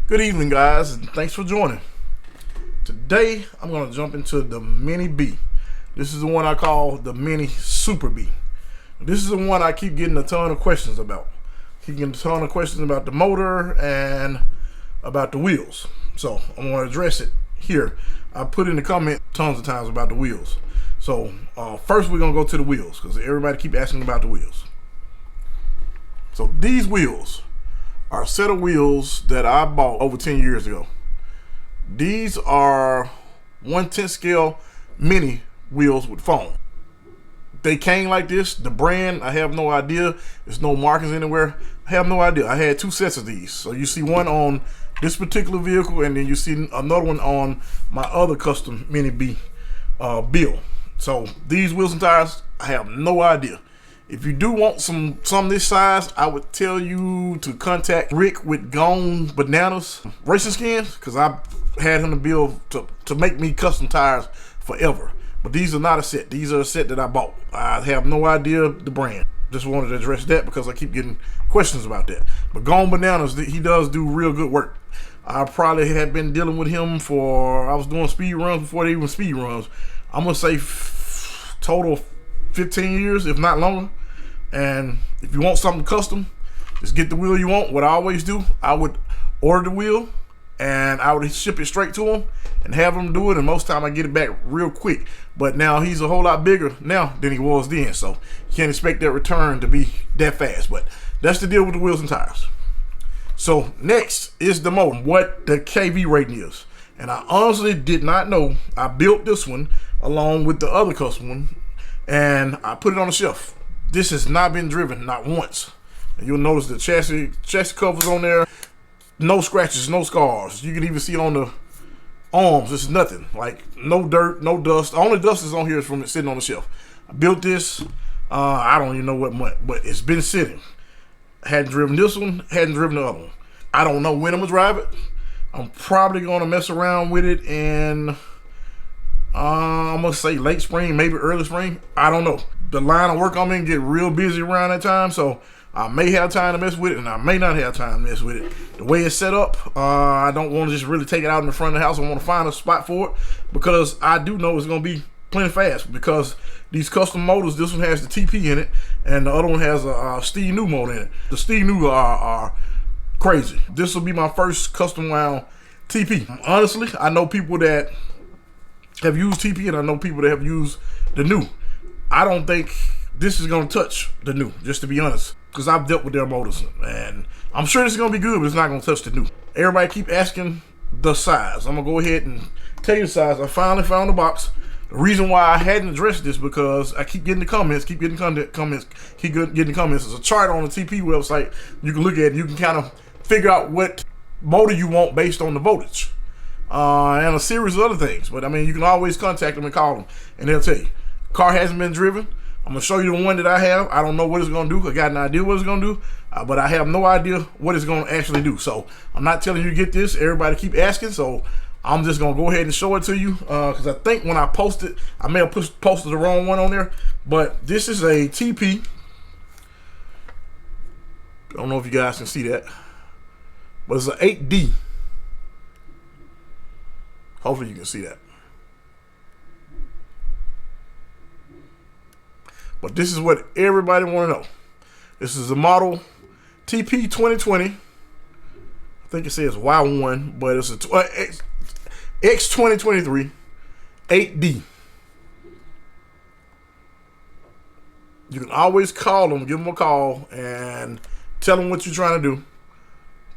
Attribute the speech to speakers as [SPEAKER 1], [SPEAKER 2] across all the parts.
[SPEAKER 1] Good evening, guys, and thanks for joining. Today, I'm going to jump into the Mini B. This is the one I call the Mini Super B. This is the one I keep getting a ton of questions about. Keep getting a ton of questions about the motor and about the wheels. So I'm going to address it here. I put in the comment tons of times about the wheels. So first we're going to go to the wheels because everybody keep asking about the wheels. So these wheels are a set of wheels that I bought over 10 years ago. These are 1/10 scale mini wheels with foam. They came like this. The brand, I have no idea. There's no markings anywhere. I have no idea. I had two sets of these. So you see one on this particular vehicle, and then you see another one on my other custom Mini B build. So these wheels and tires, I have no idea. If you do want some this size, I would tell you to contact Rick with Gone Bananas Racing Skins, because I had him to build to make me custom tires forever. But these are not a set. These are a set that I bought. I have no idea the brand. Just wanted to address that because I keep getting questions about that. But Gone Bananas, he does do real good work. I probably had been dealing with him I was doing speed runs before they even speed runs. I'm going to say total 15 years, if not longer. And if you want something custom, just get the wheel you want. What I always do, I would order the wheel and I would ship it straight to him and have him do it, and most time I get it back real quick. But now he's a whole lot bigger now than he was then, so you can't expect that return to be that fast. But that's the deal with the wheels and tires. So next is the motor, what the KV rating is. And I honestly did not know. I built this one along with the other custom one, and I put it on the shelf. This has not been driven, not once. And you'll notice the chassis covers on there. No scratches, no scars. You can even see on the arms, it's nothing. Like no dirt, no dust. The only dust is on here is from it sitting on the shelf. I built this, I don't even know what month, but it's been sitting. Hadn't driven this one, hadn't driven the other one. I don't know when I'm gonna drive it. I'm probably gonna mess around with it in, I'm gonna say late spring, maybe early spring. I don't know. The line of work I'm in get real busy around that time, so I may have time to mess with it, and I may not have time to mess with it. The way it's set up, I don't want to just really take it out in the front of the house. I want to find a spot for it because I do know it's going to be plenty fast, because these custom motors, this one has the TP in it, and the other one has a Steve New motor in it. The Steve New are crazy. This will be my first custom wound TP. Honestly, I know people that have used TP, and I know people that have used the New. I don't think this is going to touch the New, just to be honest, because I've dealt with their motors, and I'm sure this is going to be good, but it's not going to touch the New. Everybody keep asking the size. I'm going to go ahead and tell you the size. I finally found the box. The reason why I hadn't addressed this, because I keep getting the comments, keep getting the comments. There's a chart on the TP website. You can look at it. You can kind of figure out what motor you want based on the voltage, and a series of other things. But I mean, you can always contact them and call them, and they'll tell you. Car hasn't been driven. I'm going to show you the one that I have. I don't know what it's going to do. I got an idea what it's going to do, but I have no idea what it's going to actually do. So I'm not telling you to get this. Everybody keep asking, so I'm just going to go ahead and show it to you, because I think when I post it, I may have posted the wrong one on there. But this is a TP. I don't know if you guys can see that, but it's an 8D. Hopefully you can see that. But this is what everybody want to know. This is a model TP 2020. I think it says Y1, but it's a X2023 8D. You can always call them, give them a call, and tell them what you're trying to do.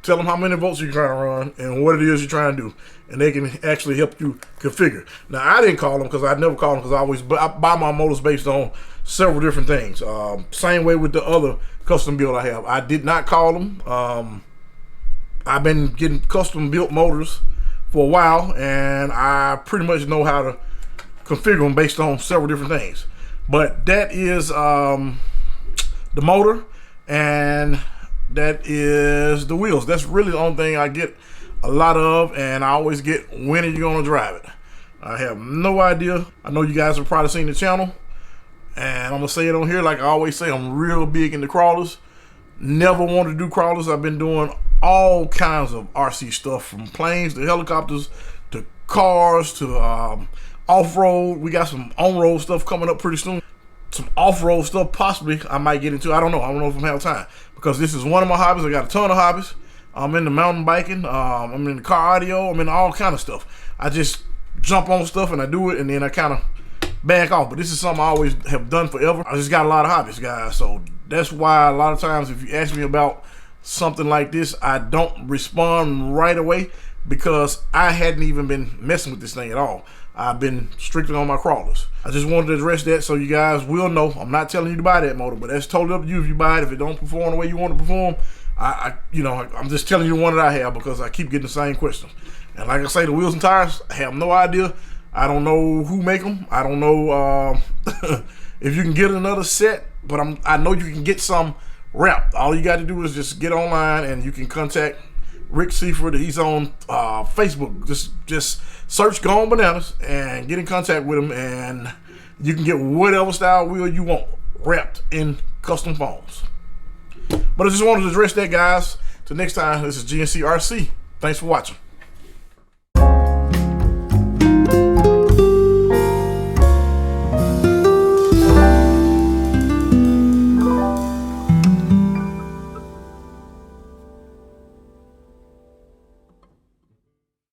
[SPEAKER 1] Tell them how many volts you're trying to run and what it is you're trying to do, and they can actually help you configure. Now, I didn't call them because I never call them, because I buy my motors based on several different things. Same way with the other custom build I have. I did not call them. I've been getting custom built motors for a while, and I pretty much know how to configure them based on several different things. But that is the motor, and that is the wheels. That's really the only thing I get a lot of, and I always get, when are you going to drive it? I have no idea. I know you guys have probably seen the channel, and I'm going to say it on here like I always say, I'm real big into crawlers. never wanted to do crawlers. I've been doing all kinds of RC stuff, from planes to helicopters to cars to off-road. We got some on-road stuff coming up pretty soon. Some off-road stuff possibly I might get into. I don't know if I'm gonna have time, because this is one of my hobbies. I got a ton of hobbies. I'm into mountain biking, I'm in the car audio, I'm in all kind of stuff. I just jump on stuff and I do it, and then I kind of back off. But this is something I always have done forever. I just got a lot of hobbies, guys. So that's why a lot of times if you ask me about something like this, I don't respond right away, because I hadn't even been messing with this thing at all. I've been strictly on my crawlers. I just wanted to address that so you guys will know. I'm not telling you to buy that motor, but that's totally up to you if you buy it. If it don't perform the way you want to perform, I'm just telling you the one that I have, because I keep getting the same questions. And like I say, the wheels and tires, I have no idea. I don't know who make them. I don't know if you can get another set, but I know you can get some wrapped. All you got to do is just get online and you can contact Rick Seaford. He's on Facebook. Just search Gone Bananas and get in contact with him, and you can get whatever style wheel you want wrapped in custom foams. But I just wanted to address that, guys. Till next time, this is GNCRC. Thanks for watching.